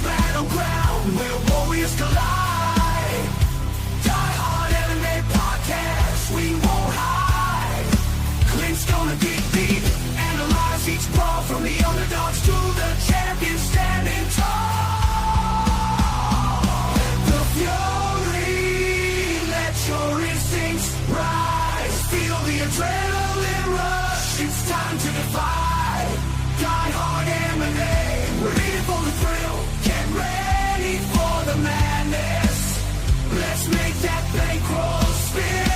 battleground where warriors collide. Die Hard MMA podcast, we won't hide. Clint's gonna dig deep, analyze each brawl from the underdogs to the champions standing tall. The fury, let your instincts rise. Feel the adrenaline rush, it's time to defy. Die Hard MMA, we're in for the thrill. Get ready for the madness. Let's make that bankroll spill.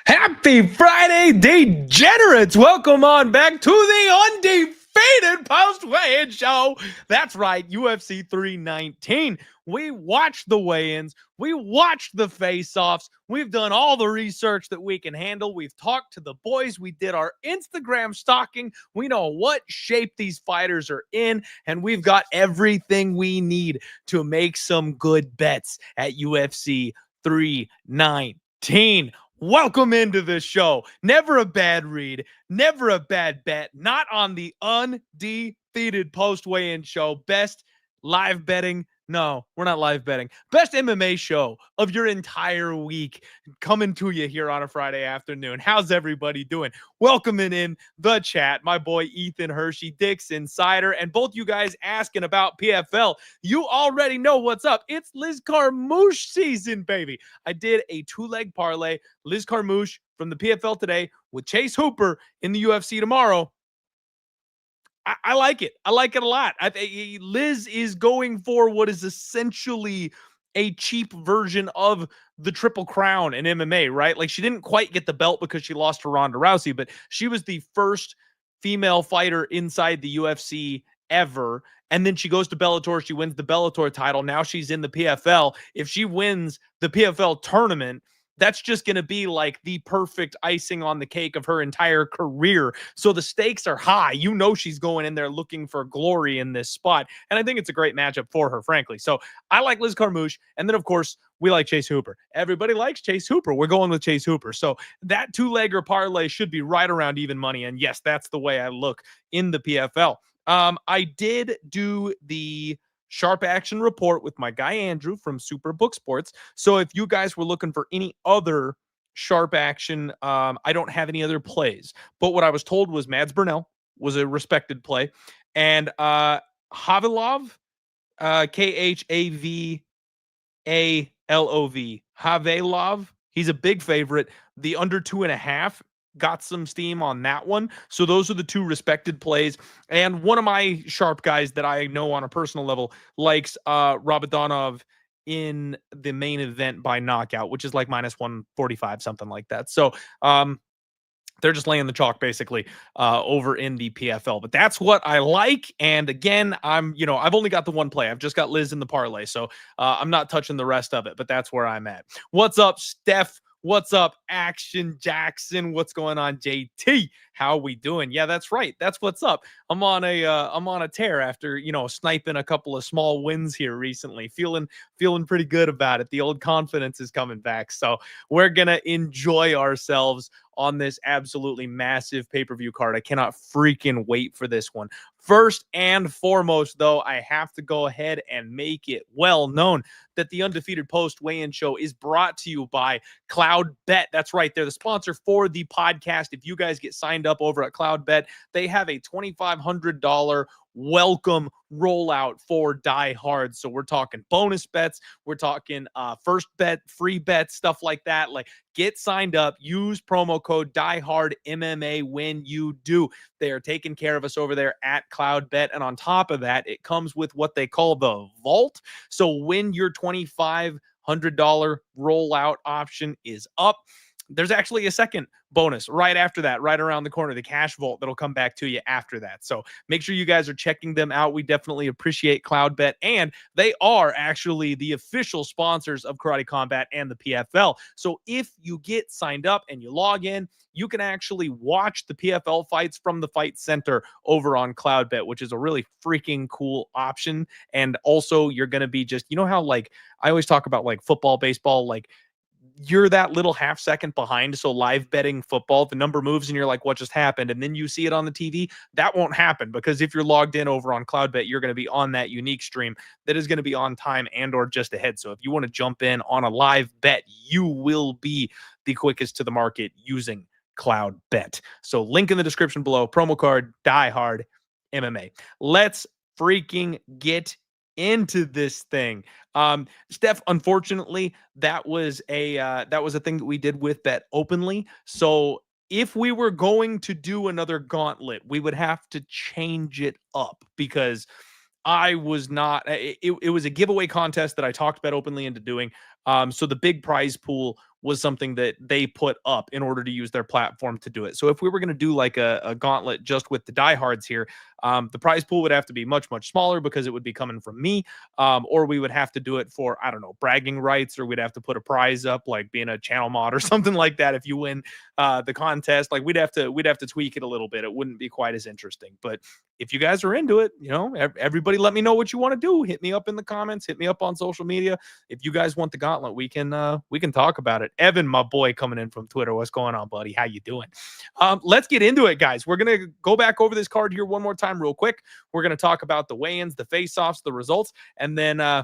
Happy Friday, degenerates! Welcome on back to the undefeated post-weigh-in show. That's right, UFC 319. We watched the weigh-ins. We watched the face-offs. We've done all the research that we can handle. We've talked to the boys. We did our Instagram stalking. We know what shape these fighters are in, and we've got everything we need to make some good bets at UFC 319. Welcome into the show. Never a bad read, never a bad bet, not on the undefeated post-weigh-in show. Best live betting. No, we're not live betting. Best MMA show of your entire week coming to you here on a Friday afternoon. How's everybody doing? Welcoming in the chat, my boy Ethan Hershey, Dick's Insider, and both you guys asking about PFL. You already know what's up. It's Liz Carmouche season, baby. I did a two-leg parlay. Liz Carmouche from the PFL today with Chase Hooper in the UFC tomorrow. I like it. I like it a lot. Liz is going for what is essentially a cheap version of the Triple Crown in MMA, right? Like, she didn't quite get the belt because she lost to Ronda Rousey, but she was the first female fighter inside the UFC ever. And then she goes to Bellator. She wins the Bellator title. Now she's in the PFL. If she wins the PFL tournament, that's just going to be like the perfect icing on the cake of her entire career. So the stakes are high. You know she's going in there looking for glory in this spot. And I think it's a great matchup for her, frankly. So I like Liz Carmouche. And then, of course, we like Chase Hooper. Everybody likes Chase Hooper. We're going with Chase Hooper. So that two-legger parlay should be right around even money. And yes, that's the way I look in the PFL. I did do the Sharp Action report with my guy Andrew from Superbook Sports. So if you guys were looking for any other Sharp Action, I don't have any other plays. But what I was told was Mads Burnell was a respected play. And Havilov, Khavalov, Havilov, he's a big favorite. The under 2.5 got some steam on that one. So those are the two respected plays. And one of my sharp guys that I know on a personal level likes Rabadonov in the main event by knockout, which is like minus 145, something like that. So they're just laying the chalk basically over in the PFL. But that's what I like. And again, I've only got the one play. I've just got Liz in the parlay. So I'm not touching the rest of it, but that's where I'm at. What's up, Steph? What's up, Action Jackson? What's going on, JT? How we doing? Yeah, that's right. That's what's up. I'm on a tear after, sniping a couple of small wins here recently. Feeling pretty good about it. The old confidence is coming back. So we're going to enjoy ourselves on this absolutely massive pay-per-view card. I cannot freaking wait for this one. First and foremost, though, I have to go ahead and make it well known that the Undefeated Post Weigh-In Show is brought to you by CloudBet. That's right. They're the sponsor for the podcast. If you guys get signed up over at CloudBet, they have a $2,500 welcome rollout for diehards. So we're talking bonus bets. We're talking first bet, free bets, stuff like that. Like, get signed up. Use promo code DieHardMMA when you do. They are taking care of us over there at CloudBet. And on top of that, it comes with what they call the vault. So when your $2,500 rollout option is up, there's actually a second bonus right after that, right around the corner, the cash vault that'll come back to you after that. So make sure you guys are checking them out. We definitely appreciate CloudBet, and they are actually the official sponsors of Karate Combat and the PFL. So if you get signed up and you log in, you can actually watch the PFL fights from the Fight Center over on CloudBet, which is a really freaking cool option. And also, you're going to be just, you know how, like, I always talk about, like, football, baseball, like, you're that little half second behind. So live betting football, the number moves and you're like, what just happened? And then you see it on the TV. That won't happen, because if you're logged in over on CloudBet, you're going to be on that unique stream that is going to be on time and or just ahead. So if you want to jump in on a live bet, you will be the quickest to the market using CloudBet. So link in the description below, promo code DieHardMMA. Let's freaking get into this thing. Steph, unfortunately, that was a thing that we did with Bet Openly. So if we were going to do another gauntlet, we would have to change it up, because I was not, it was a giveaway contest that I talked Bet Openly into doing. So the big prize pool was something that they put up in order to use their platform to do it. So if we were going to do like a gauntlet just with the diehards here, the prize pool would have to be much, much smaller, because it would be coming from me. Or we would have to do it for, I don't know, bragging rights, or we'd have to put a prize up, like being a channel mod or something like that. If you win the contest, like we'd have to tweak it a little bit. It wouldn't be quite as interesting. But if you guys are into it, you know, everybody let me know what you want to do. Hit me up in the comments, hit me up on social media. If you guys want the gauntlet, we can talk about it. Evan, my boy, coming in from Twitter. What's going on, buddy? How you doing? Let's get into it, guys. We're going to go back over this card here one more time real quick. We're going to talk about the weigh-ins, the face-offs, the results, and then I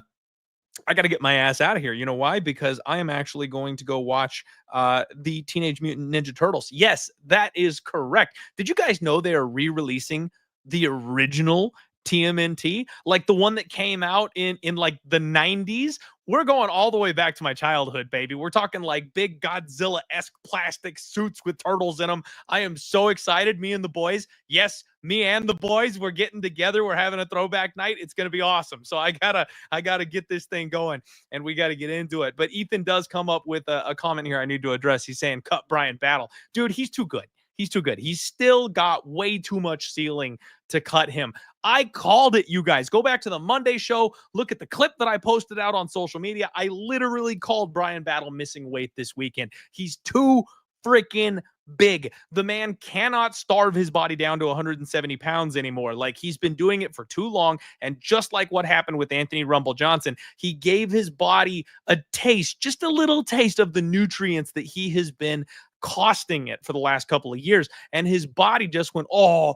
got to get my ass out of here. You know why? Because I am actually going to go watch the Teenage Mutant Ninja Turtles. Yes, that is correct. Did you guys know they are re-releasing the original TMNT, like the one that came out in like the 90s? We're going all the way back to my childhood, baby. We're talking like big Godzilla-esque plastic suits with turtles in them. I am so excited. Me and the boys. Yes, me and the boys. We're getting together. We're having a throwback night. It's going to be awesome. So I gotta get this thing going, and we got to get into it. But Ethan does come up with a comment here I need to address. He's saying, cut Brian Battle. Dude, he's too good. He's too good. He's still got way too much ceiling to cut him. I called it, you guys. Go back to the Monday show. Look at the clip that I posted out on social media. I literally called Brian Battle missing weight this weekend. He's too freaking big. The man cannot starve his body down to 170 pounds anymore. Like, he's been doing it for too long. And just like what happened with Anthony Rumble Johnson, he gave his body a taste, just a little taste of the nutrients that he has been costing it for the last couple of years, and his body just went, oh,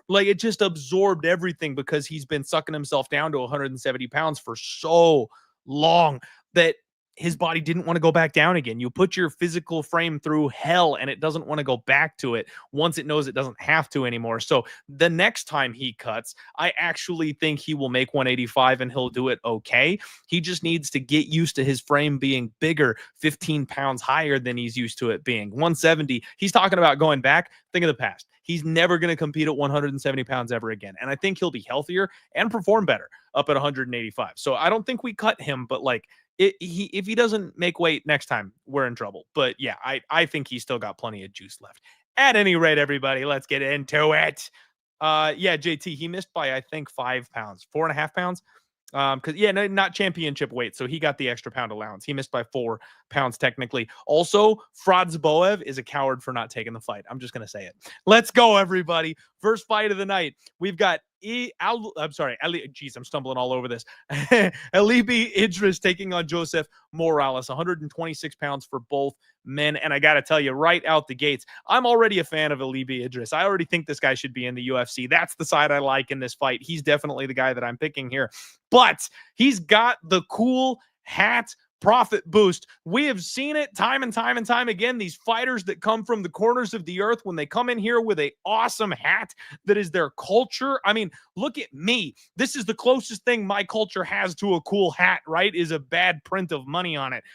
like it just absorbed everything, because he's been sucking himself down to 170 pounds for so long that his body didn't want to go back down again. You put your physical frame through hell, and it doesn't want to go back to it once it knows it doesn't have to anymore. So the next time he cuts, I actually think he will make 185, and he'll do it okay. He just needs to get used to his frame being bigger, 15 pounds higher than he's used to it being. 170, he's talking about going back. Think of the past. He's never going to compete at 170 pounds ever again. And I think he'll be healthier and perform better up at 185. So I don't think we cut him, but like, if he doesn't make weight next time, we're in trouble. But yeah, I think he's still got plenty of juice left. At any rate, everybody, let's get into it. Yeah, JT, he missed by, I think, 5 pounds, 4.5 pounds. Because no, not championship weight, so he got the extra pound allowance. He missed by 4 pounds technically. Also, Fradzboev is a coward for not taking the fight. I'm just gonna say it. Let's go, everybody. First fight of the night. We've got Jeez, I'm stumbling all over this. Alibi Idris taking on Joseph Morales, 126 pounds for both men. And I got to tell you, right out the gates, I'm already a fan of Alibi Idris. I already think this guy should be in the UFC. That's the side I like in this fight. He's definitely the guy that I'm picking here. But he's got the cool hat profit boost. We have seen it time and time and time again. These fighters that come from the corners of the earth, when they come in here with a awesome hat that is their culture. I mean, look at me. This is the closest thing my culture has to a cool hat, right? Is a bad print of money on it.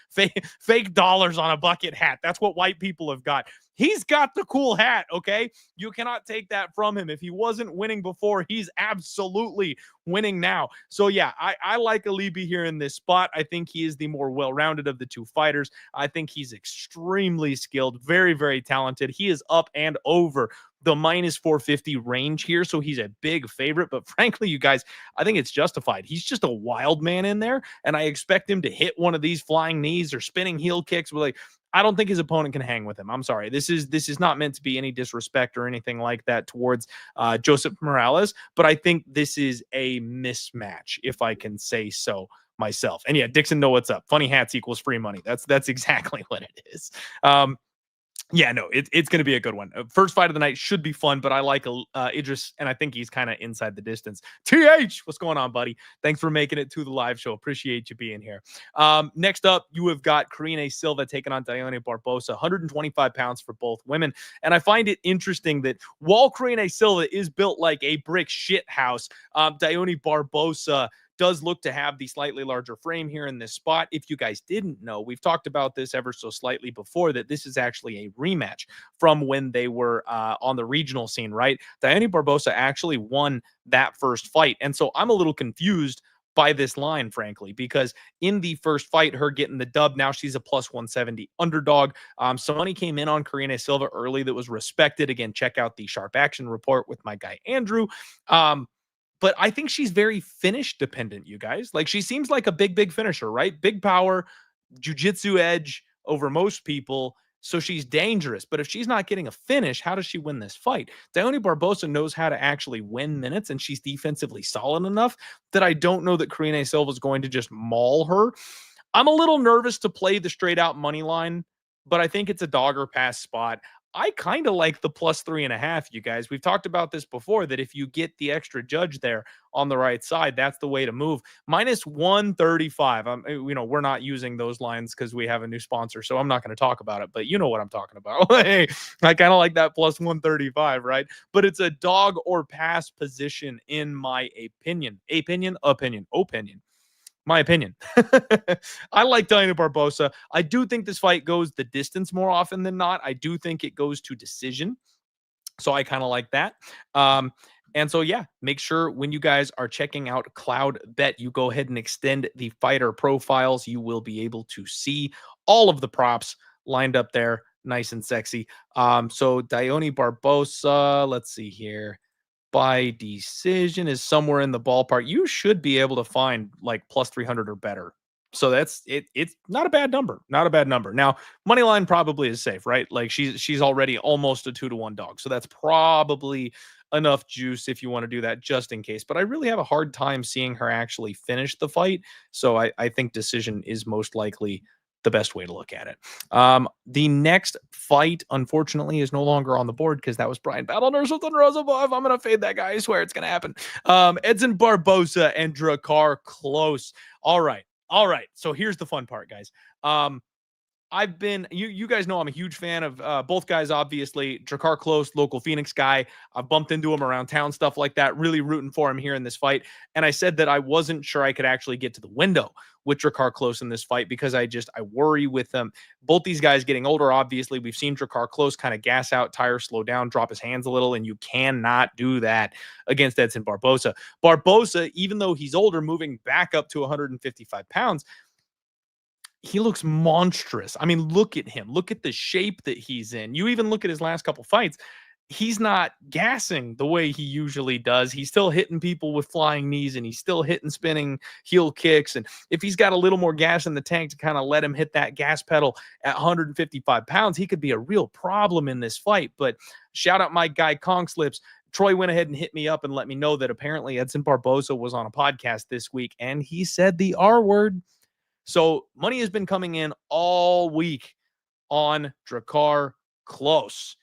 Fake dollars on a bucket hat. That's what white people have got. He's got the cool hat, okay? You cannot take that from him. If he wasn't winning before, he's absolutely winning now. So yeah, I like Alibi here in this spot. I think he is the more well-rounded of the two fighters. I think he's extremely skilled, very, very talented. He is up and over the minus 450 range here, so he's a big favorite. But frankly, you guys, I think it's justified. He's just a wild man in there, and I expect him to hit one of these flying knees or spinning heel kicks. But I don't think his opponent can hang with him. I'm sorry. This is not meant to be any disrespect or anything like that towards Joseph Morales, but I think this is a mismatch, if I can say so myself. And yeah, Dixon, know what's up. Funny hats equals free money. That's exactly what it is. Yeah, no, it's going to be a good one. First fight of the night should be fun, but I like Idris, and I think he's kind of inside the distance. TH, what's going on, buddy? Thanks for making it to the live show. Appreciate you being here. Next up, you have got Karine Silva taking on Dione Barbosa, 125 pounds for both women. And I find it interesting that while Karine Silva is built like a brick shit house, Dione Barbosa does look to have the slightly larger frame here in this spot. If you guys didn't know, we've talked about this ever so slightly before, that this is actually a rematch from when they were on the regional scene, right? Dione Barbosa actually won that first fight. And so I'm a little confused by this line, frankly, because in the first fight, her getting the dub, now she's a plus 170 underdog. Some money came in on Karine Silva early that was respected. Again, check out the Sharp Action Report with my guy, Andrew. But I think she's very finish dependent, you guys. Like, she seems like a big finisher, right? Big power, jiu-jitsu edge over most people. So she's dangerous. But if she's not getting a finish, how does she win this fight? Dione Barbosa knows how to actually win minutes, and she's defensively solid enough that I don't know that Karine Silva is going to just maul her. I'm a little nervous to play the straight out money line, but I think it's a dog or pass spot. I kind of like the plus 3.5, you guys. We've talked about this before, that if you get the extra judge there on the right side, that's the way to move. Minus 135. We're not using those lines because we have a new sponsor, so I'm not going to talk about it, but you know what I'm talking about. Hey, I kind of like that plus 135, right? But it's a dog or pass position in my opinion. My opinion. I like Dione Barbosa. I do think this fight goes the distance more often than not. I do think it goes to decision. So I kind of like that. And so, yeah, make sure when you guys are checking out Cloud Bet, you go ahead and extend the fighter profiles. You will be able to see all of the props lined up there, nice and sexy. So Dione Barbosa, let's see here. By decision is somewhere in the ballpark. You should be able to find like plus 300 or better. So that's it. It's not a bad number. Not a bad number. Now, money line probably is safe, right? Like she's already almost a 2-to-1 dog. So that's probably enough juice if you want to do that just in case. But I really have a hard time seeing her actually finish the fight. So I think decision is most likely the best way to look at it. The next fight, unfortunately, is no longer on the board because that was Brian Battle Nurse with Roosevelt. I'm going to fade that guy. I swear it's going to happen. Edson Barbosa and Drakkar Klose. All right. So here's the fun part, guys. I've been, you guys know I'm a huge fan of both guys, obviously. Drakkar Klose, local Phoenix guy. I've bumped into him around town, stuff like that. Really rooting for him here in this fight. And I said that I wasn't sure I could actually get to the window with Drakkar Klose in this fight because I worry with them. Both these guys getting older, obviously. We've seen Drakkar Klose kind of gas out, tire, slow down, drop his hands a little, and you cannot do that against Edson Barbosa. Barbosa, even though he's older, moving back up to 155 pounds, he looks monstrous. I mean, look at him. Look at the shape that he's in. You even look at his last couple fights. He's not gassing the way he usually does. He's still hitting people with flying knees, and he's still hitting spinning heel kicks. And if he's got a little more gas in the tank to kind of let him hit that gas pedal at 155 pounds, he could be a real problem in this fight. But shout out my guy Kong Slips. Troy went ahead and hit me up and let me know that apparently Edson Barbosa was on a podcast this week and he said the R word. So money has been coming in all week on Drakkar Klose.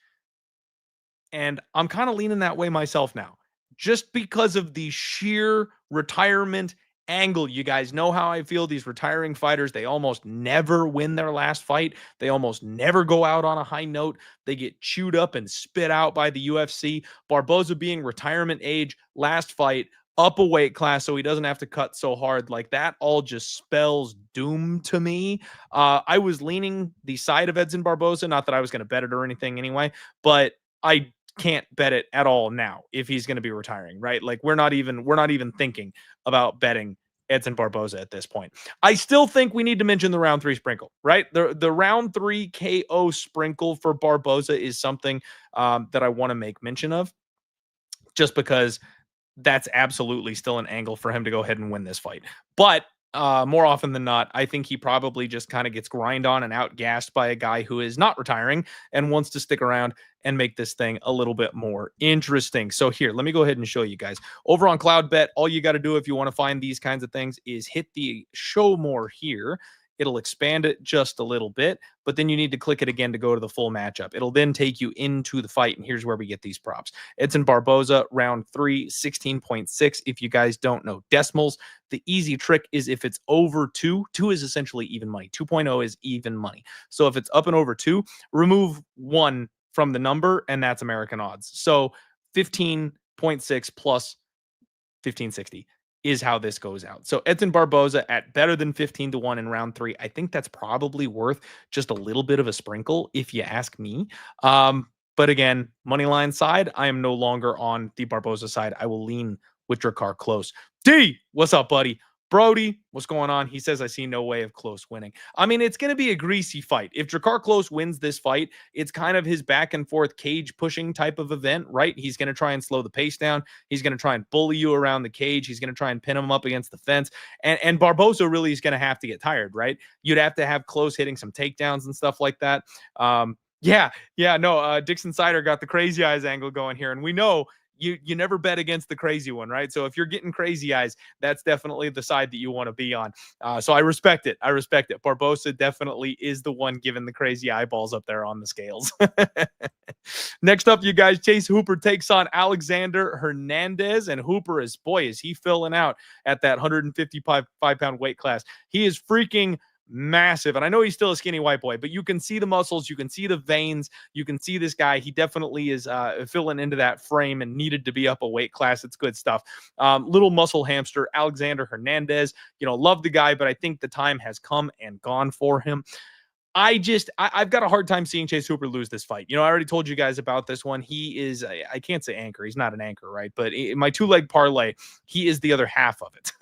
And I'm kind of leaning that way myself now, just because of the sheer retirement angle. You guys know how I feel. These retiring fighters, they almost never win their last fight. They almost never go out on a high note. They get chewed up and spit out by the UFC. Barbosa being retirement age, last fight, up a weight class so he doesn't have to cut so hard. Like, that all just spells doom to me. I was leaning the side of Edson Barbosa, not that I was going to bet it or anything anyway, but I can't bet it at all now if he's going to be retiring, right? Like, we're not even thinking about betting Edson Barbosa at this point. I still think we need to mention the round 3 sprinkle, right? The round 3 KO sprinkle for Barbosa is something that I want to make mention of, just because that's absolutely still an angle for him to go ahead and win this fight. But more often than not, I think he probably just kind of gets grind on and outgassed by a guy who is not retiring and wants to stick around and make this thing a little bit more interesting. So here, let me go ahead and show you guys. Over on CloudBet, all you got to do if you want to find these kinds of things is hit the show more here. It'll expand it just a little bit, but then you need to click it again to go to the full matchup. It'll then take you into the fight, and here's where we get these props. Edson Barbosa, round 3, 16.6. If you guys don't know decimals, the easy trick is if it's over 2, 2 is essentially even money. 2.0 is even money. So if it's up and over 2, remove 1 from the number, and that's American odds. So 15.6 plus 1560. Is how this goes out. So Edson Barbosa at better than 15-1 in round 3. I think that's probably worth just a little bit of a sprinkle, if you ask me. But again, money line side, I am no longer on the Barbosa side. I will lean with Drakkar Klose. D, what's up, buddy? Brody, what's going on? He says, I see no way of Klose winning. I mean, it's going to be a greasy fight. If Drakkar Klose wins this fight, it's kind of his back and forth cage pushing type of event, right? He's going to try and slow the pace down. He's going to try and bully you around the cage. He's going to try and pin him up against the fence. And Barbosa really is going to have to get tired, right? You'd have to have Klose hitting some takedowns and stuff like that. Dixon Sider got the crazy eyes angle going here. And we know you never bet against the crazy one, right? So if you're getting crazy eyes, that's definitely the side that you want to be on. So I respect it. Barbosa definitely is the one giving the crazy eyeballs up there on the scales. Next up, you guys, Chase Hooper takes on Alexander Hernandez, and Hooper is he filling out at that 155-pound weight class. He is freaking massive. And I know he's still a skinny white boy, but you can see the muscles, you can see the veins, you can see this guy. He definitely is filling into that frame and needed to be up a weight class. It's good stuff. Little muscle hamster, Alexander Hernandez, love the guy, but I think the time has come and gone for him. I've got a hard time seeing Chase Hooper lose this fight. I already told you guys about this one. He is, I can't say anchor. He's not an anchor, right? But in my 2-leg parlay, he is the other half of it.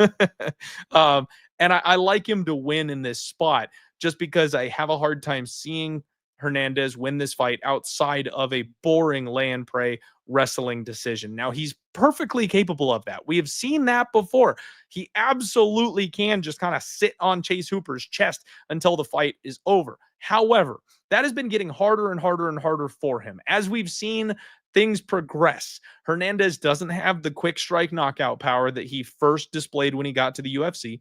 And I like him to win in this spot just because I have a hard time seeing Hernandez win this fight outside of a boring lay and pray wrestling decision. Now, he's perfectly capable of that. We have seen that before. He absolutely can just kind of sit on Chase Hooper's chest until the fight is over. However, that has been getting harder and harder and harder for him. As we've seen things progress, Hernandez doesn't have the quick strike knockout power that he first displayed when he got to the UFC.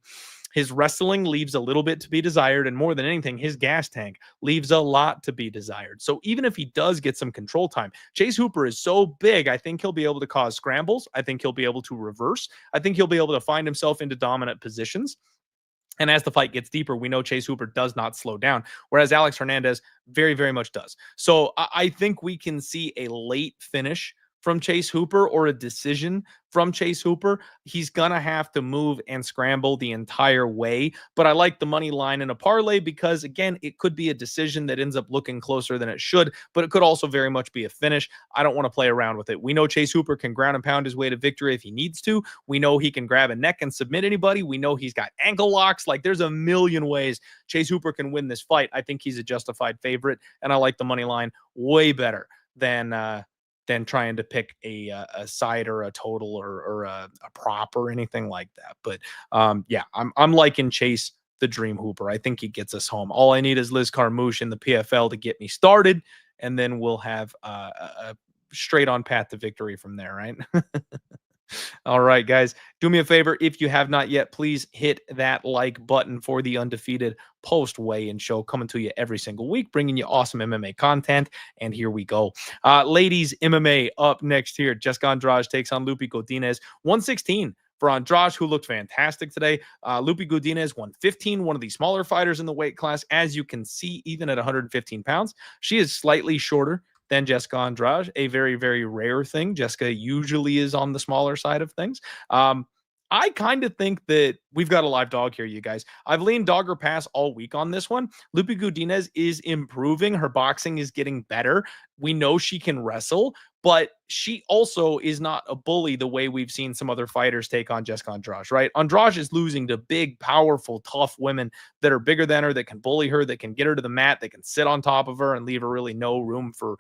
His wrestling leaves a little bit to be desired, and more than anything, his gas tank leaves a lot to be desired. So even if he does get some control time, Chase Hooper is so big, I think he'll be able to cause scrambles. I think he'll be able to reverse. I think he'll be able to find himself into dominant positions. And as the fight gets deeper, we know Chase Hooper does not slow down, whereas Alex Hernandez very, very much does. So I think we can see a late finish from Chase Hooper or a decision from Chase Hooper. He's going to have to move and scramble the entire way. But I like the money line in a parlay because, again, it could be a decision that ends up looking closer than it should, but it could also very much be a finish. I don't want to play around with it. We know Chase Hooper can ground and pound his way to victory if he needs to. We know he can grab a neck and submit anybody. We know he's got ankle locks. Like, there's a million ways Chase Hooper can win this fight. I think he's a justified favorite, and I like the money line way better than trying to pick a side or a total or a prop or anything like that. But I'm liking Chase the Dream Hooper. I think he gets us home. All I need is Liz Carmouche in the PFL to get me started, and then we'll have a straight on path to victory from there, right? All right, guys, do me a favor. If you have not yet, please hit that like button for the Undefeated post weigh-in show coming to you every single week, bringing you awesome MMA content. And here we go. Ladies, MMA up next here. Jessica Andrade takes on Godinez. 116 for Andrade, who looked fantastic today. Godinez 115, one of the smaller fighters in the weight class. As you can see, even at 115 pounds, she is slightly shorter than Jessica Andrade, a very, very rare thing. Jessica usually is on the smaller side of things. I kind of think that we've got a live dog here, you guys. I've leaned dog or pass all week on this one. Godinez is improving. Her boxing is getting better. We know she can wrestle, but she also is not a bully the way we've seen some other fighters take on Jessica Andrade, right? Andrade is losing to big, powerful, tough women that are bigger than her, that can bully her, that can get her to the mat, that can sit on top of her and leave her really no room for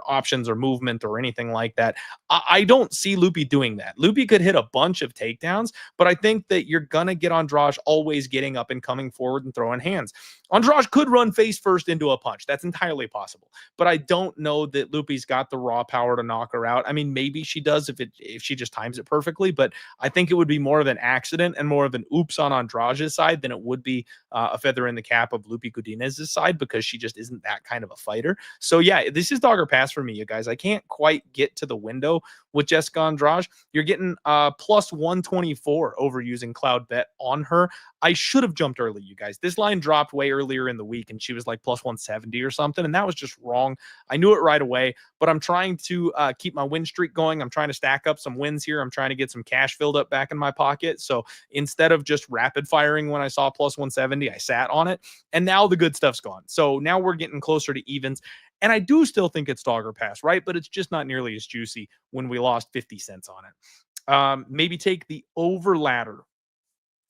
options or movement or anything like that. I don't see Loopy doing that. Loopy could hit a bunch of takedowns, but I think that you're going to get Andrade always getting up and coming forward and throwing hands. Andrade could run face first into a punch. That's entirely possible. But I don't know that Loopy's got the raw power to knock her out. I mean, maybe she does if she just times it perfectly, but I think it would be more of an accident and more of an oops on Andrade's side than it would be a feather in the cap of Godinez's side, because she just isn't that kind of a fighter. So yeah, this is dog or pass for me, you guys. I can't quite get to the window with Jessica Andrade. You're getting plus 124 over using Cloud Bet on her. I should have jumped early, you guys. This line dropped way earlier in the week and she was like plus 170 or something, and that was just wrong. I knew it right away, but I'm trying to keep my win streak going. I'm trying to stack up some wins here. I'm trying to get some cash filled up back in my pocket. So instead of just rapid firing when I saw plus 170, I sat on it, and now the good stuff's gone. So now we're getting closer to evens. And I do still think it's dog or pass, right? But it's just not nearly as juicy when we lost 50 cents on it. Maybe take the over ladder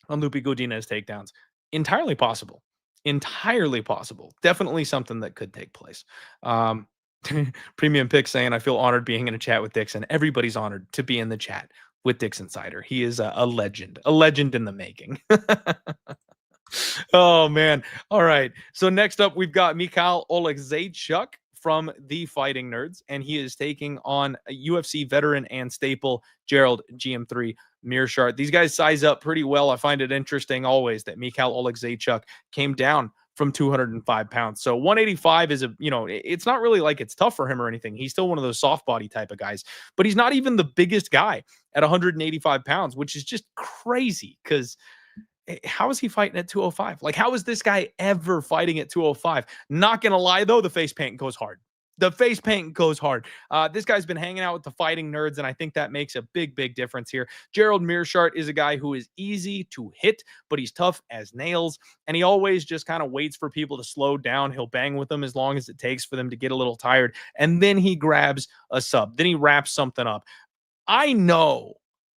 on Godinez takedowns. Entirely possible. Entirely possible. Definitely something that could take place. Premium Pick saying, I feel honored being in a chat with Dixon. Everybody's honored to be in the chat with Dixon Sider. He is a legend in the making. Oh, man. All right. So next up, we've got Mikhail Olekseychuk from the Fighting Nerds, and he is taking on a UFC veteran and staple Gerald GM3 Mirshart. These guys size up pretty well. I find it interesting always that Mikhail Olekseychuk came down from 205 pounds. So 185 is it's not really like it's tough for him or anything. He's still one of those soft body type of guys, but he's not even the biggest guy at 185 pounds, which is just crazy because how is he fighting at 205? Like, how is this guy ever fighting at 205? Not going to lie, though, the face paint goes hard. The face paint goes hard. This guy's been hanging out with the Fighting Nerds, and I think that makes a big, big difference here. Gerald Mirshart is a guy who is easy to hit, but he's tough as nails, and he always just kind of waits for people to slow down. He'll bang with them as long as it takes for them to get a little tired, and then he grabs a sub. Then he wraps something up. I know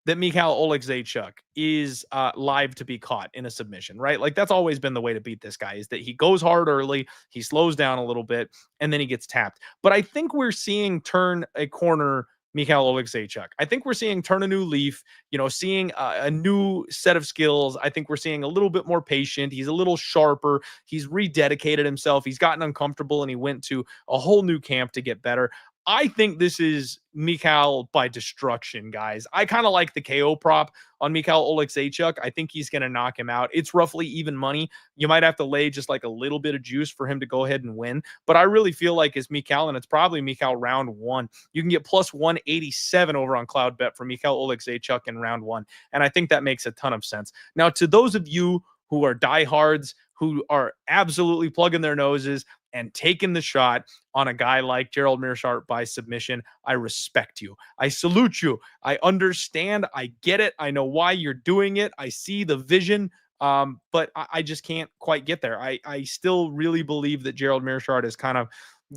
that Mikhail Olekseychuk is live to be caught in a submission, right? Like, that's always been the way to beat this guy, is that he goes hard early, he slows down a little bit, and then he gets tapped. But I think we're seeing turn a corner Mikhail Olekseychuk. I think we're seeing turn a new leaf, seeing a new set of skills. I think we're seeing a little bit more patient. He's a little sharper. He's rededicated himself. He's gotten uncomfortable, and he went to a whole new camp to get better. I think this is Mikhail by destruction, guys. I kind of like the KO prop on Mikhail Olekseychuk. I think he's going to knock him out. It's roughly even money. You might have to lay just like a little bit of juice for him to go ahead and win. But I really feel like it's Mikhail, and it's probably Mikhail round one. You can get plus 187 over on Cloud Bet for Mikhail Olekseychuk in round one. And I think that makes a ton of sense. Now, to those of you who are diehards, who are absolutely plugging their noses and taking the shot on a guy like Gerald Mirshart by submission, I respect you. I salute you. I understand. I get it. I know why you're doing it. I see the vision, but I just can't quite get there. I still really believe that Gerald Mirshart is kind of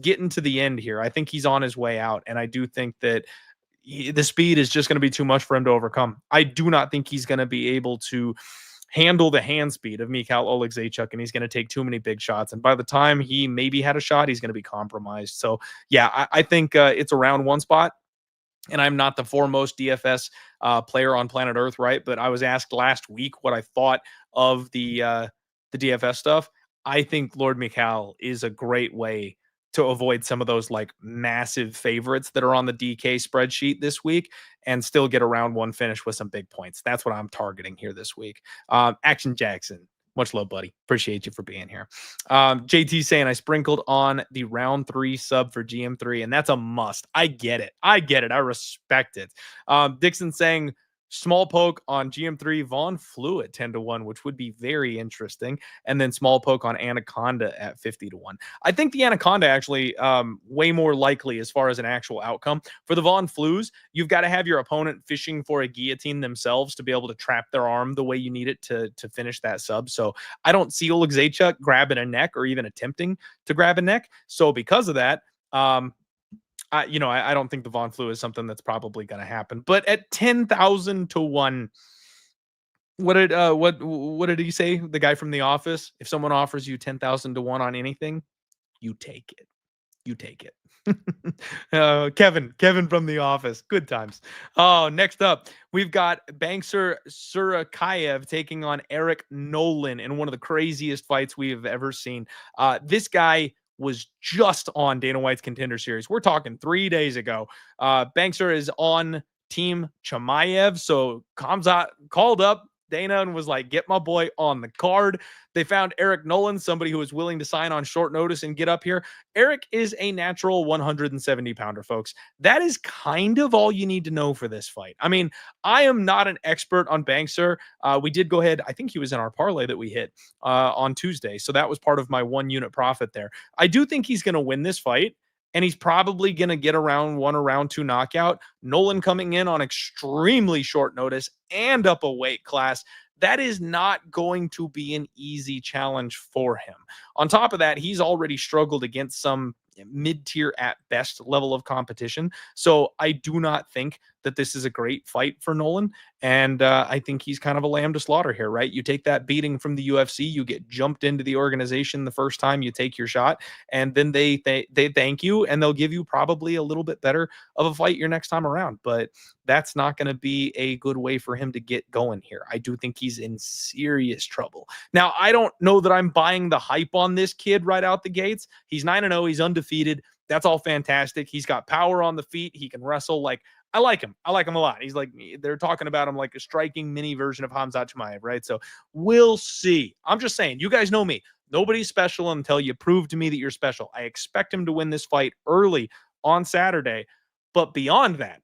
getting to the end here. I think he's on his way out, and I do think that the speed is just going to be too much for him to overcome. I do not think he's going to be able to handle the hand speed of Mikhail Olekseychuk, and he's going to take too many big shots. And by the time he maybe had a shot, he's going to be compromised. So yeah, I think it's a round one spot. And I'm not the foremost DFS player on planet Earth, right? But I was asked last week what I thought of the DFS stuff. I think Lord Mikhail is a great way to avoid some of those like massive favorites that are on the DK spreadsheet this week and still get a round one finish with some big points. That's what I'm targeting here this week. Action Jackson, much love, buddy. Appreciate you for being here. JT saying I sprinkled on the round 3 sub for GM3, and that's a must. I get it. I respect it. Dixon saying small poke on GM3 Vaughn Flew at 10-1, which would be very interesting. And then small poke on Anaconda at 50-1. I think the Anaconda actually way more likely as far as an actual outcome. For the Vaughn Flews, you've got to have your opponent fishing for a guillotine themselves to be able to trap their arm the way you need it to finish that sub. So I don't see Olekseychuk grabbing a neck or even attempting to grab a neck. So because of that, I don't think the Vaughn Flew is something that's probably going to happen. But at 10,000 to 1, what did he say? The guy from The Office? If someone offers you 10,000 to 1 on anything, you take it. You take it. Kevin from The Office. Good times. Oh, next up, we've got Bankser Surakayev taking on Eric Nolan in one of the craziest fights we have ever seen. This guy was just on Dana White's Contender Series. We're talking 3 days ago. Bankser is on Team Chimaev, so Kamzat called up Dana and was like, get my boy on the card. They found Eric Nolan, somebody who was willing to sign on short notice and get up here. Eric is a natural 170-pounder, folks. That is kind of all you need to know for this fight. I mean, I am not an expert on Bankser. We did go ahead. I think he was in our parlay that we hit on Tuesday. So that was part of my 1 unit profit there. I do think he's going to win this fight. And he's probably going to get a round 1 or round 2 knockout. Nolan coming in on extremely short notice and up a weight class. That is not going to be an easy challenge for him. On top of that, he's already struggled against some mid-tier at best level of competition. So I do not think that this is a great fight for Nolan. And I think he's kind of a lamb to slaughter here, right? You take that beating from the UFC, you get jumped into the organization the first time you take your shot, and then they thank you, and they'll give you probably a little bit better of a fight your next time around. But that's not going to be a good way for him to get going here. I do think he's in serious trouble. Now, I don't know that I'm buying the hype on this kid right out the gates. He's 9-0. He's undefeated. That's all fantastic. He's got power on the feet. He can wrestle. Like, I like him. I like him a lot. He's like, they're talking about him like a striking mini version of Khamzat Chimaev, right? So we'll see. I'm just saying, you guys know me. Nobody's special until you prove to me that you're special. I expect him to win this fight early on Saturday. But beyond that,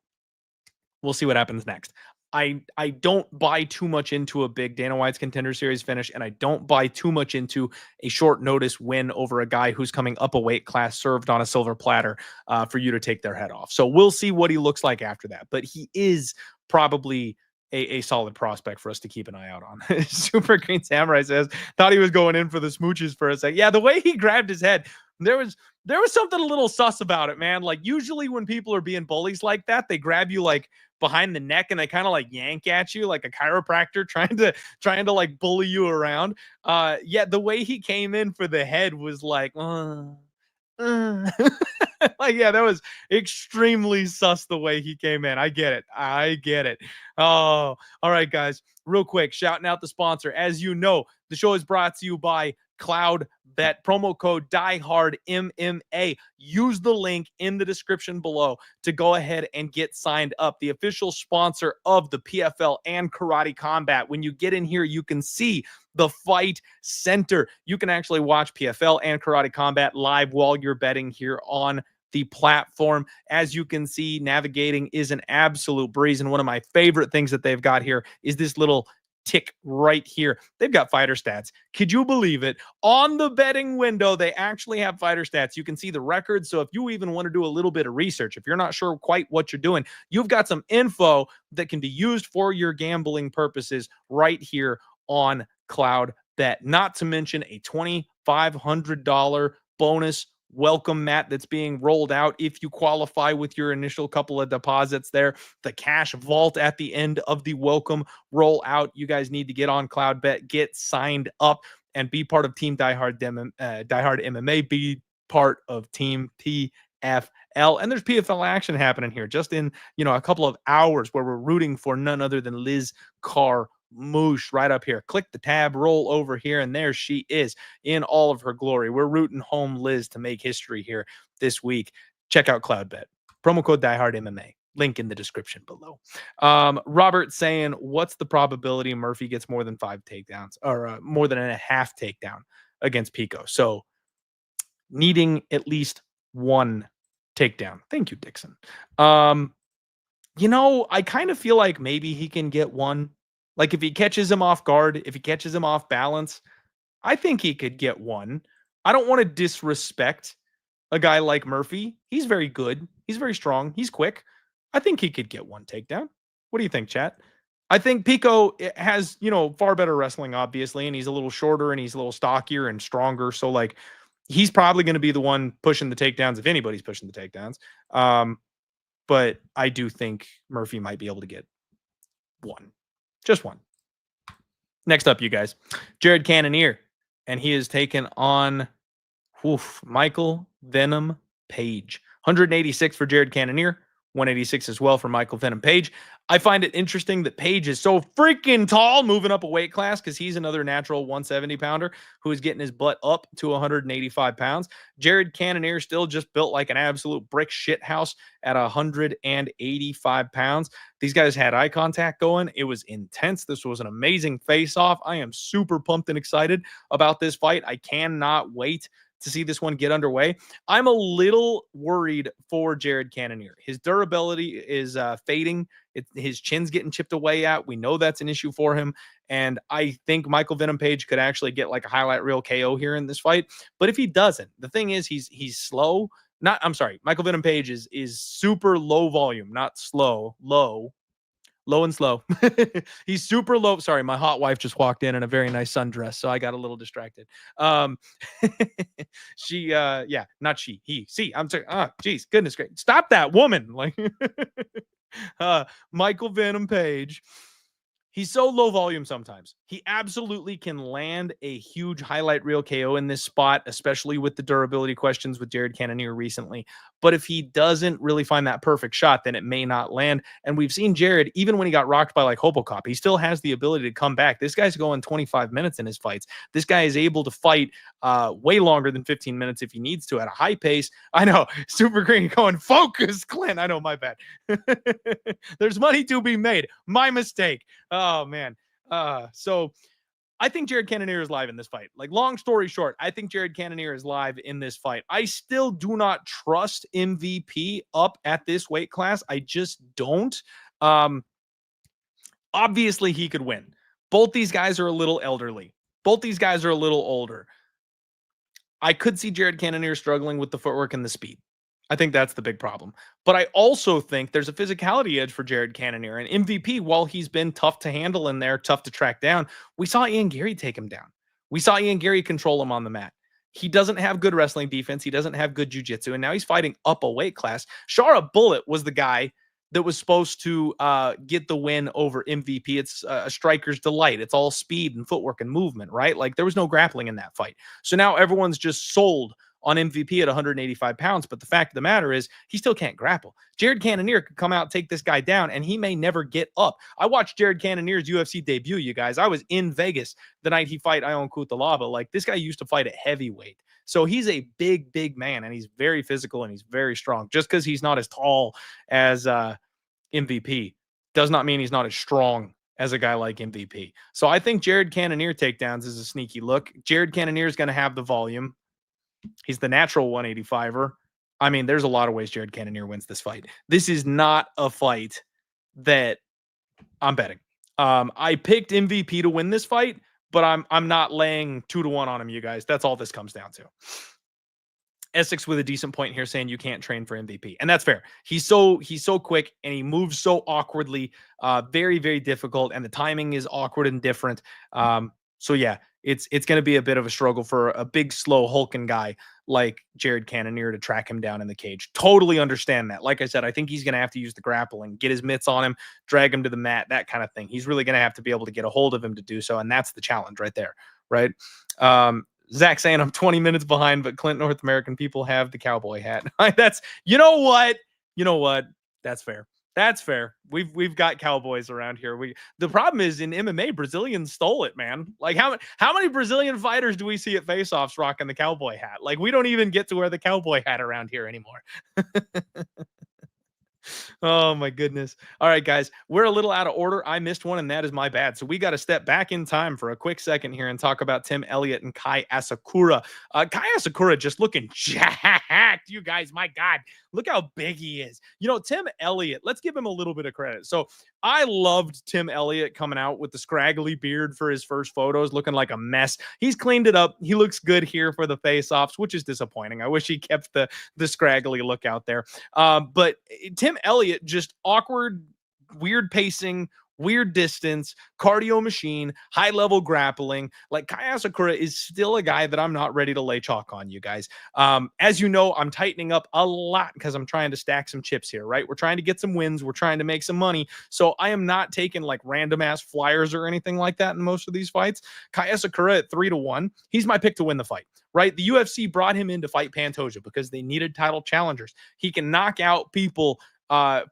we'll see what happens next. I don't buy too much into a big Dana White's Contender Series finish, and I don't buy too much into a short notice win over a guy who's coming up a weight class served on a silver platter for you to take their head off. So we'll see what he looks like after that. But he is probably a solid prospect for us to keep an eye out on. Super Green Samurai says, thought he was going in for the smooches for a second. Yeah, the way he grabbed his head, there was something a little sus about it, man. Like, usually when people are being bullies like that, they grab you like behind the neck and they kind of like yank at you like a chiropractor trying to like bully you around. Yeah, the way he came in for the head was like, like, yeah, that was extremely sus the way he came in. I get it. Oh, all right, guys, real quick, shouting out the sponsor. As you know, the show is brought to you by Cloud Bet, promo code DieHardMMA. Use the link in the description below to go ahead and get signed up. The official sponsor of the PFL and Karate Combat. When you get in here, you can see the Fight Center. You can actually watch PFL and Karate Combat live while you're betting here on the platform. As you can see, navigating is an absolute breeze. And one of my favorite things that they've got here is this little tick right here. They've got fighter stats. Could you believe it? On the betting window, they actually have fighter stats. You can see the records. So if you even want to do a little bit of research, if you're not sure quite what you're doing, you've got some info that can be used for your gambling purposes right here on Cloud Bet. Not to mention a $2,500 bonus welcome mat that's being rolled out if you qualify with your initial couple of deposits there. The cash vault at the end of the welcome rollout. You guys need to get on Cloud Bet, get signed up, and be part of Team Die Hard MMA. Be part of Team PFL. And there's PFL action happening here just in a couple of hours where we're rooting for none other than Liz Carr moosh right up here. Click the tab, roll over here, and there she is in all of her glory. We're rooting home Liz to make history here this week. Check out CloudBet. Promo code DieHardMMA. Link in the description below. Robert saying, what's the probability Murphy gets more than 5 takedowns or more than a half takedown against Pico? So needing at least 1 takedown. Thank you, Dixon. I kind of feel like maybe he can get 1. Like if he catches him off guard, if he catches him off balance, I think he could get 1. I don't want to disrespect a guy like Murphy. He's very good. He's very strong. He's quick. I think he could get 1 takedown. What do you think, chat? I think Pico has, far better wrestling, obviously, and he's a little shorter and he's a little stockier and stronger. So, like, he's probably going to be the one pushing the takedowns if anybody's pushing the takedowns. But I do think Murphy might be able to get 1. Just 1. Next up, you guys. Jared Cannonier. And he is taken on Michael Venom Paige. 186 for Jared Cannonier. 186 as well for Michael Venom Paige. I find it interesting that Paige is so freaking tall moving up a weight class because he's another natural 170 pounder who is getting his butt up to 185 pounds. Jared Cannonier still just built like an absolute brick shit house at 185 pounds. These guys had eye contact going. It was intense. This was an amazing face-off. I am super pumped and excited about this fight. I cannot wait to see this one get underway. I'm a little worried for Jared Cannonier. His durability is fading. His chin's getting chipped away at. We know that's an issue for him. And I think Michael Venom Paige could actually get like a highlight reel KO here in this fight. But if he doesn't, the thing is he's slow. Michael Venom Paige is super low volume, not slow, low and slow. He's super low. Sorry, my hot wife just walked in a very nice sundress, so I got a little distracted. He. I'm sorry. Geez, goodness great. Stop that woman. Like, Michael Venom Paige. He's so low volume sometimes. He absolutely can land a huge highlight reel KO in this spot, especially with the durability questions with Jared Cannonier recently. But if he doesn't really find that perfect shot, then it may not land. And we've seen Jared, even when he got rocked by like Hobocop, he still has the ability to come back. This guy's going 25 minutes in his fights. This guy is able to fight way longer than 15 minutes if he needs to at a high pace. I know, Super Green going, focus, Clint. I know, my bad. There's money to be made. My mistake. Oh, man. So I think Jared Cannonier is live in this fight. Like, long story short, I think Jared Cannonier is live in this fight. I still do not trust MVP up at this weight class. I just don't. Obviously, he could win. Both these guys are a little elderly. Both these guys are a little older. I could see Jared Cannonier struggling with the footwork and the speed. I think that's the big problem. But I also think there's a physicality edge for Jared Cannonier. And MVP, while he's been tough to handle in there, tough to track down, we saw Ian Gary take him down. We saw Ian Gary control him on the mat. He doesn't have good wrestling defense. He doesn't have good jiu-jitsu. And now he's fighting up a weight class. Shara Bullet was the guy that was supposed to get the win over MVP. It's a striker's delight. It's all speed and footwork and movement, right? Like, there was no grappling in that fight. So now everyone's just sold on MVP at 185 pounds. But the fact of the matter is he still can't grapple. Jared Cannonier could come out and take this guy down, and he may never get up. I watched Jared Cannonier's UFC debut, you guys. I was in Vegas the night he fight Ion Cutelaba. Like, this guy used to fight at heavyweight. So he's a big, big man, and he's very physical, and he's very strong. Just because he's not as tall as MVP does not mean he's not as strong as a guy like MVP. So I think Jared Cannonier takedowns is a sneaky look. Jared Cannonier is going to have the volume. He's the natural 185er. I mean, there's a lot of ways Jared Cannonier wins this fight. This is not a fight that I'm betting. I picked MVP to win this fight, but I'm not laying 2-1 on him, you guys. That's all this comes down to. Essex with a decent point here saying you can't train for MVP. And that's fair. He's so quick and he moves so awkwardly. Very, very difficult. And the timing is awkward and different. So yeah, it's going to be a bit of a struggle for a big, slow, hulking guy like Jared Cannonier to track him down in the cage. Totally understand that. Like I said, I think he's going to have to use the grappling, get his mitts on him, drag him to the mat, that kind of thing. He's really going to have to be able to get a hold of him to do so. And that's the challenge right there. Right. Zach saying I'm 20 minutes behind, but Clint North American people have the cowboy hat. You know what? That's fair. That's fair. We've got cowboys around here. The problem is in MMA, Brazilians stole it, man. Like how many Brazilian fighters do we see at face-offs rocking the cowboy hat? Like we don't even get to wear the cowboy hat around here anymore. Oh my goodness. All right, guys, we're a little out of order. I missed one, and that is my bad. So we got to step back in time for a quick second here and talk about Tim Elliott and Kai Asakura. Kai Asakura just looking jacked. You guys, my God, look how big he is. You know, Tim Elliott, let's give him a little bit of credit. So I loved Tim Elliott coming out with the scraggly beard for his first photos, looking like a mess. He's cleaned it up. He looks good here for the face-offs, which is disappointing. I wish he kept the scraggly look out there. But Tim Elliott, just awkward, weird pacing, weird distance, cardio machine, high level grappling. Like Kai Asakura is still a guy that I'm not ready to lay chalk on, you guys. As you know, I'm tightening up a lot because I'm trying to stack some chips here, right? We're trying to get some wins. We're trying to make some money. So I am not taking like random ass flyers or anything like that in most of these fights. Kai Asakura at 3-1. He's my pick to win the fight. Right? The UFC brought him in to fight Pantoja because they needed title challengers. He can knock out people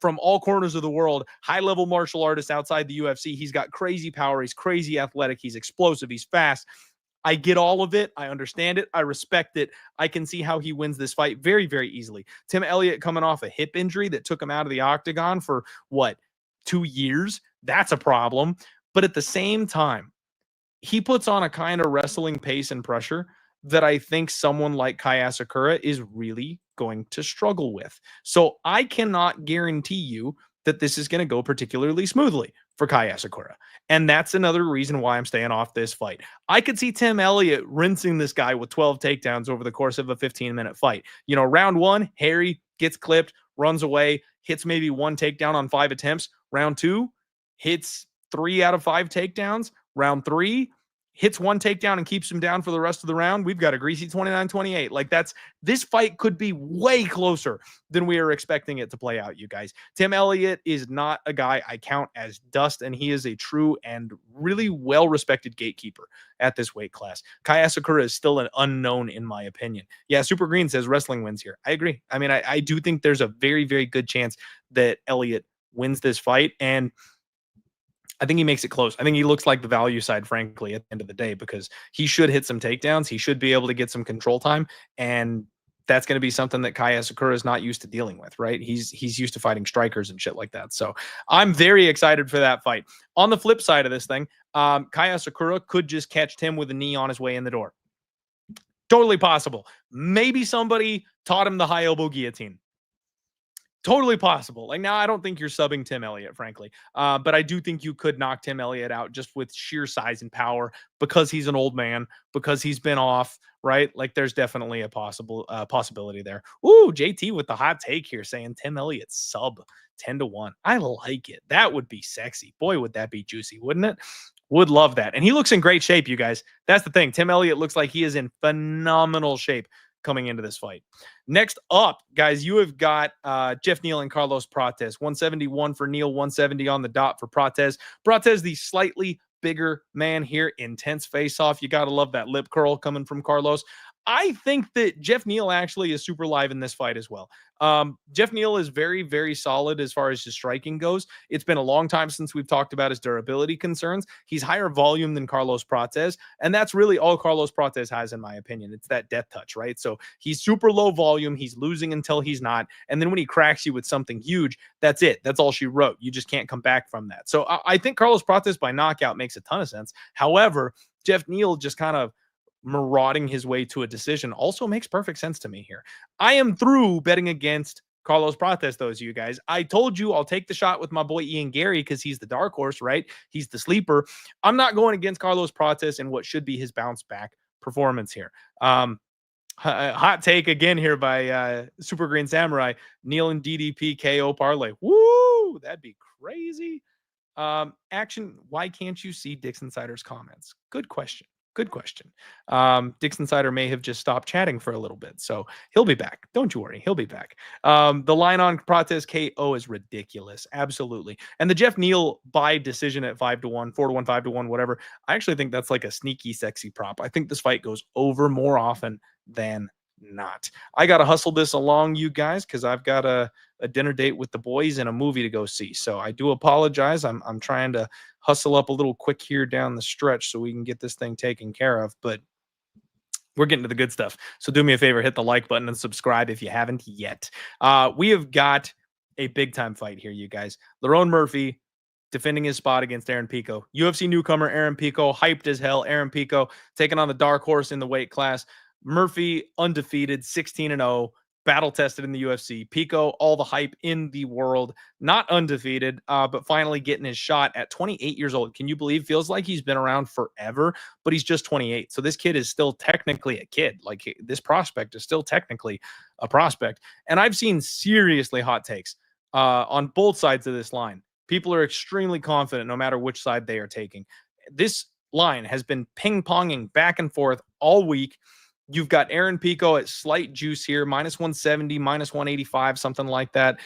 from all corners of the world, high-level martial artists outside the UFC. He's got crazy power. He's crazy athletic. He's explosive. He's fast. I get all of it. I understand it. I respect it. I can see how he wins this fight very, very easily. Tim Elliott coming off a hip injury that took him out of the octagon for, 2 years? That's a problem. But at the same time, he puts on a kind of wrestling pace and pressure that I think someone like Kai Asakura is really going to struggle with. So I cannot guarantee you that this is going to go particularly smoothly for Kai Asakura. And that's another reason why I'm staying off this fight. I could see Tim Elliott rinsing this guy with 12 takedowns over the course of a 15-minute fight. You know, round one, Harry gets clipped, runs away, hits maybe one takedown on 5 attempts. Round two, hits 3 out of 5 takedowns. Round three, hits one takedown and keeps him down for the rest of the round. We've got a greasy 29-28. Like this fight could be way closer than we are expecting it to play out, you guys. Tim Elliott is not a guy I count as dust, and he is a true and really well-respected gatekeeper at this weight class. Kai Asakura is still an unknown in my opinion. Yeah, Super Green says wrestling wins here. I agree. I mean, I do think there's a very, very good chance that Elliott wins this fight, and I think he makes it close. I think he looks like the value side, frankly, at the end of the day, because he should hit some takedowns. He should be able to get some control time. And that's going to be something that Kai Asakura is not used to dealing with, right? He's used to fighting strikers and shit like that. So I'm very excited for that fight. On the flip side of this thing, Kai Asakura could just catch Tim with a knee on his way in the door. Totally possible. Maybe somebody taught him the high elbow guillotine. Totally possible. Like, now I don't think you're subbing Tim Elliott, frankly. But I do think you could knock Tim Elliott out just with sheer size and power because he's an old man, because he's been off, right? Like, there's definitely a possibility there. Ooh, JT with the hot take here saying Tim Elliott sub 10-1. I like it. That would be sexy. Boy, would that be juicy, wouldn't it? Would love that. And he looks in great shape, you guys. That's the thing. Tim Elliott looks like he is in phenomenal shape coming into this fight. Next up, guys, you have got Jeff Neal and Carlos Prates. 171 for Neal, 170 on the dot for Prates. Prates, the slightly bigger man here. Intense face-off. You got to love that lip curl coming from Carlos. I think that Jeff Neal actually is super live in this fight as well. Jeff Neal is very, very solid as far as his striking goes. It's been a long time since we've talked about his durability concerns. He's higher volume than Carlos Prates, and that's really all Carlos Prates has, in my opinion. It's that death touch, right? So he's super low volume. He's losing until he's not. And then when he cracks you with something huge, that's it. That's all she wrote. You just can't come back from that. So I think Carlos Prates by knockout makes a ton of sense. However, Jeff Neal just kind of marauding his way to a decision also makes perfect sense to me here. I am through betting against Carlos Prates, those you guys. I told you I'll take the shot with my boy Ian Gary because he's the dark horse, right? He's the sleeper. I'm not going against Carlos Prates in what should be his bounce back performance here. Hot take again here by Super Green Samurai. Neal and DDP KO parlay. Woo! That'd be crazy. Action. Why can't you see Dix Insider's comments? Good question. Good question. Dix Insider may have just stopped chatting for a little bit, so he'll be back. Don't you worry, he'll be back. The line on Prates KO is ridiculous, absolutely. And the Jeff Neal by decision at 5-1, 4-1, 5-1, whatever. I actually think that's like a sneaky, sexy prop. I think this fight goes over more often than not. I gotta hustle this along, you guys, because I've got a a dinner date with the boys and a movie to go see. So I do apologize. I'm trying to hustle up a little quick here down the stretch so we can get this thing taken care of. But we're getting to the good stuff. So do me a favor, hit the like button and subscribe if you haven't yet. We have got a big time fight here, you guys. Lerone Murphy defending his spot against Aaron Pico. UFC newcomer Aaron Pico, hyped as hell. Aaron Pico taking on the dark horse in the weight class. Murphy undefeated, 16-0, battle tested in the UFC. Pico, all the hype in the world, not undefeated, but finally getting his shot at 28 years old. Can you believe? Feels like he's been around forever, but he's just 28. So this kid is still technically a kid. Like, this prospect is still technically a prospect. And I've seen seriously hot takes on both sides of this line. People are extremely confident no matter which side they are taking. This line has been ping-ponging back and forth all week. You've got Aaron Pico at slight juice here, minus 170, minus 185, something like that.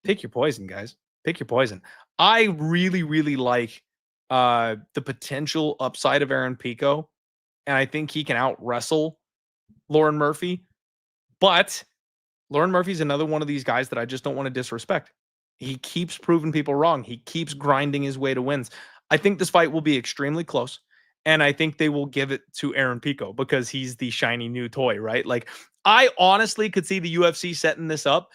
Pick your poison, guys. Pick your poison. I really, really like the potential upside of Aaron Pico, and I think he can out-wrestle Lerone Murphy. But Lerone Murphy's another one of these guys that I just don't want to disrespect. He keeps proving people wrong. He keeps grinding his way to wins. I think this fight will be extremely close, and I think they will give it to Aaron Pico because he's the shiny new toy, right? Like, I honestly could see the UFC setting this up,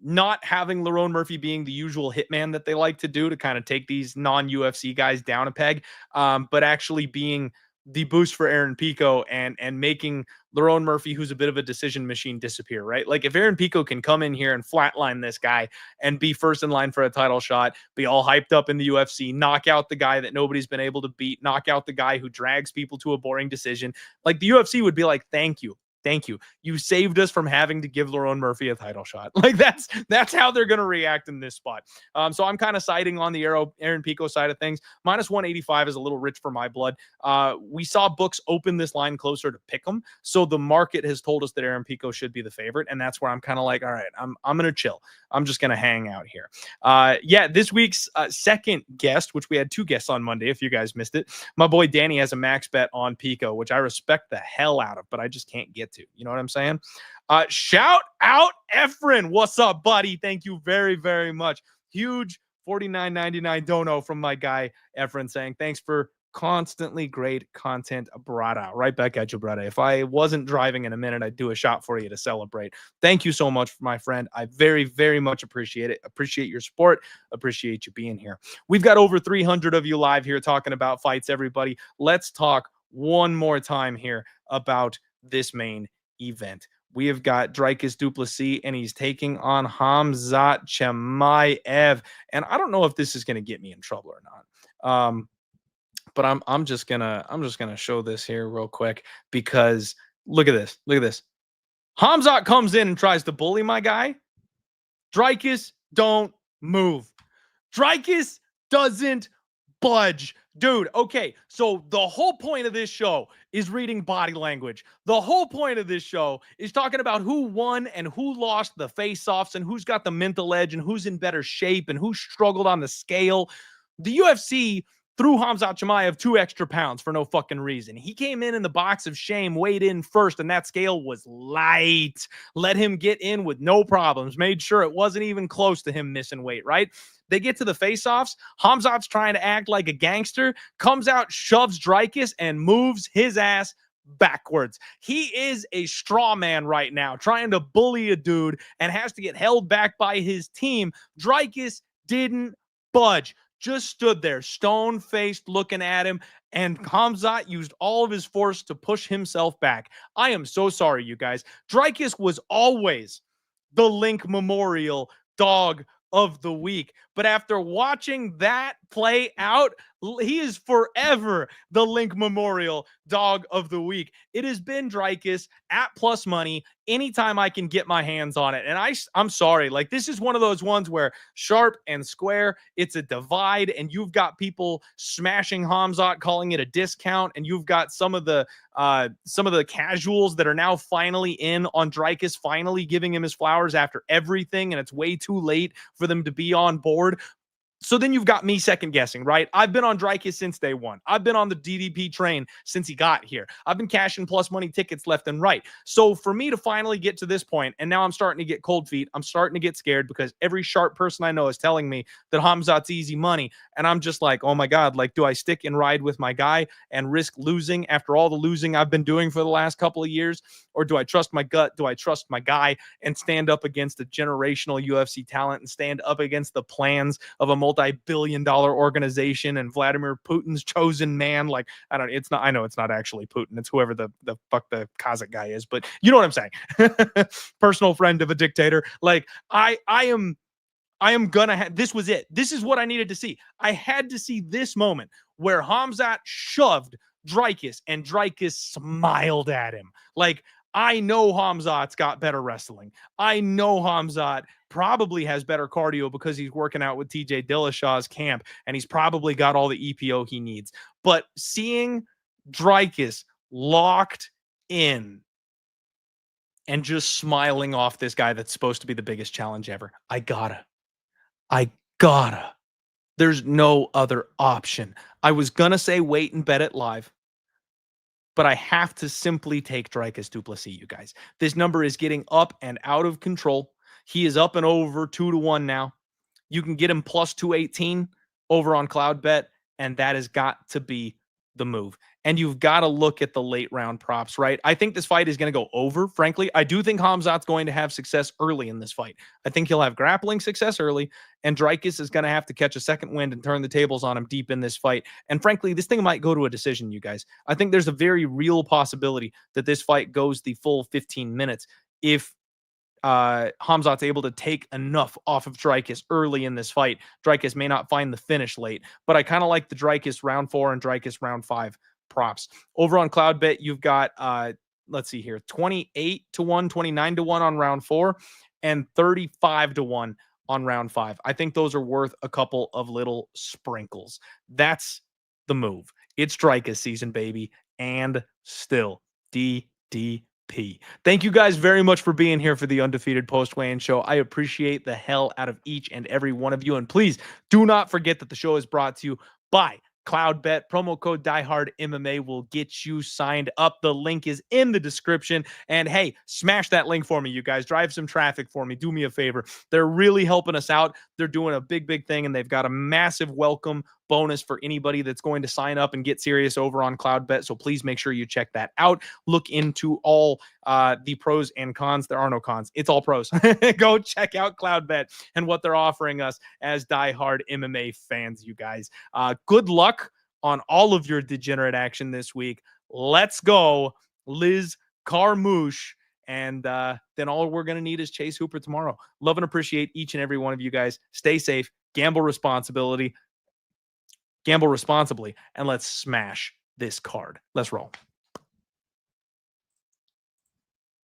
not having Lerone Murphy being the usual hitman that they like to do to kind of take these non-UFC guys down a peg, but actually being the boost for Aaron Pico and making Lerone Murphy, who's a bit of a decision machine, disappear, right? Like, if Aaron Pico can come in here and flatline this guy and be first in line for a title shot, be all hyped up in the UFC, knock out the guy that nobody's been able to beat, knock out the guy who drags people to a boring decision, like, the UFC would be like, thank you. Thank you. You saved us from having to give Lerone Murphy a title shot. Like, that's how they're going to react in this spot. So I'm kind of siding on the Aaron Pico side of things. Minus 185 is a little rich for my blood. We saw books open this line closer to pick 'em. So the market has told us that Aaron Pico should be the favorite. And that's where I'm kind of like, all right, I'm going to chill. I'm just going to hang out here. This week's second guest, which we had two guests on Monday, if you guys missed it, my boy Danny has a max bet on Pico, which I respect the hell out of, but I just can't get to. You know what I'm saying? Shout out Efren. What's up, buddy? Thank you very, very much. Huge $49.99 dono from my guy Efren saying, thanks for constantly great content, brada. Right back at you, brada. If I wasn't driving in a minute, I'd do a shot for you to celebrate. Thank you so much, my friend. I very, very much appreciate it. Appreciate your support. Appreciate you being here. We've got over 300 of you live here talking about fights, everybody. Let's talk one more time here about this main event. We have got Dricus Du Plessis, and he's taking on Khamzat Chimaev. And I don't know if this is going to get me in trouble or not. But I'm just gonna show this here real quick because look at this. Look at this. Khamzat comes in and tries to bully my guy. Dricus, don't move. Dricus doesn't budge. Dude, okay, so the whole point of this show is reading body language. The whole point of this show is talking about who won and who lost the face-offs and who's got the mental edge and who's in better shape and who struggled on the scale. The UFC threw Khamzat Chimaev 2 extra pounds for no fucking reason. He came in the box of shame, weighed in first, and that scale was light. Let him get in with no problems. Made sure it wasn't even close to him missing weight, right? They get to the face-offs. Khamzat's trying to act like a gangster, comes out, shoves Dricus, and moves his ass backwards. He is a straw man right now, trying to bully a dude and has to get held back by his team. Dricus didn't budge. Just stood there, stone-faced, looking at him, and Khamzat used all of his force to push himself back. I am so sorry, you guys. Dricus was always the Link Memorial dog of the week. But after watching that play out, he is forever the Link Memorial dog of the week. It has been Dricus at plus money anytime I can get my hands on it. And I'm sorry, like, this is one of those ones where sharp and square, it's a divide, and you've got people smashing Khamzat, calling it a discount, and you've got some of the casuals that are now finally in on Dricus, finally giving him his flowers after everything, and it's way too late for them to be on board. So then you've got me second guessing, right? I've been on Dreykus since day one. I've been on the DDP train since he got here. I've been cashing plus money tickets left and right. So for me to finally get to this point, and now I'm starting to get cold feet, I'm starting to get scared because every sharp person I know is telling me that Khamzat's easy money. And I'm just like, oh my God, like, do I stick and ride with my guy and risk losing after all the losing I've been doing for the last couple of years? Or do I trust my gut? Do I trust my guy and stand up against a generational UFC talent and stand up against the plans of a multi-billion-dollar organization and Vladimir Putin's chosen man? Like, I know it's not actually Putin. It's whoever the fuck the Kazakh guy is, but you know what I'm saying. Personal friend of a dictator. Like, I am gonna have, this was it. This is what I needed to see. I had to see this moment where Khamzat shoved Dreykus and Dreykus smiled at him. Like, I know Khamzat's got better wrestling. I know Khamzat probably has better cardio because he's working out with TJ Dillashaw's camp, and he's probably got all the EPO he needs. But seeing Dreykus locked in and just smiling off this guy that's supposed to be the biggest challenge ever, I gotta. There's no other option. I was gonna say wait and bet it live, but I have to simply take Dreykus du Plessis, you guys. This number is getting up and out of control. He is up and over 2-1 now. You can get him plus 218 over on CloudBet, and that has got to be the move. And you've got to look at the late round props, right? I think this fight is going to go over, frankly. I do think Khamzat's going to have success early in this fight. I think he'll have grappling success early, and Dreykus is going to have to catch a second wind and turn the tables on him deep in this fight. And frankly, this thing might go to a decision, you guys. I think there's a very real possibility that this fight goes the full 15 minutes if Khamzat's able to take enough off of Dreykus early in this fight. Dreykus may not find the finish late, but I kind of like the Dreykus round 4 and Dreykus round 5 props. Over on CloudBet, you've got, let's see here, 28-1, 29-1 on round 4, and 35-1 on round 5. I think those are worth a couple of little sprinkles. That's the move. It's Dreykus season, baby, and still DDP. Thank you guys very much for being here for the Undefeated Post-Weigh-In Show. I appreciate the hell out of each and every one of you. And please do not forget that the show is brought to you by CloudBet. Promo code DieHardMMA will get you signed up. The link is in the description. And hey, smash that link for me, you guys. Drive some traffic for me. Do me a favor. They're really helping us out. They're doing a big thing, and they've got a massive welcome bonus for anybody that's going to sign up and get serious over on CloudBet. So please make sure you check that out. Look into all the pros and cons. There are no cons. It's all pros. Go check out CloudBet and what they're offering us as diehard MMA fans, you guys. Good luck on all of your degenerate action this week. Let's go, Liz Carmouche. And then all we're going to need is Chase Hooper tomorrow. Love and appreciate each and every one of you guys. Stay safe, gamble responsibly, and let's smash this card. Let's roll.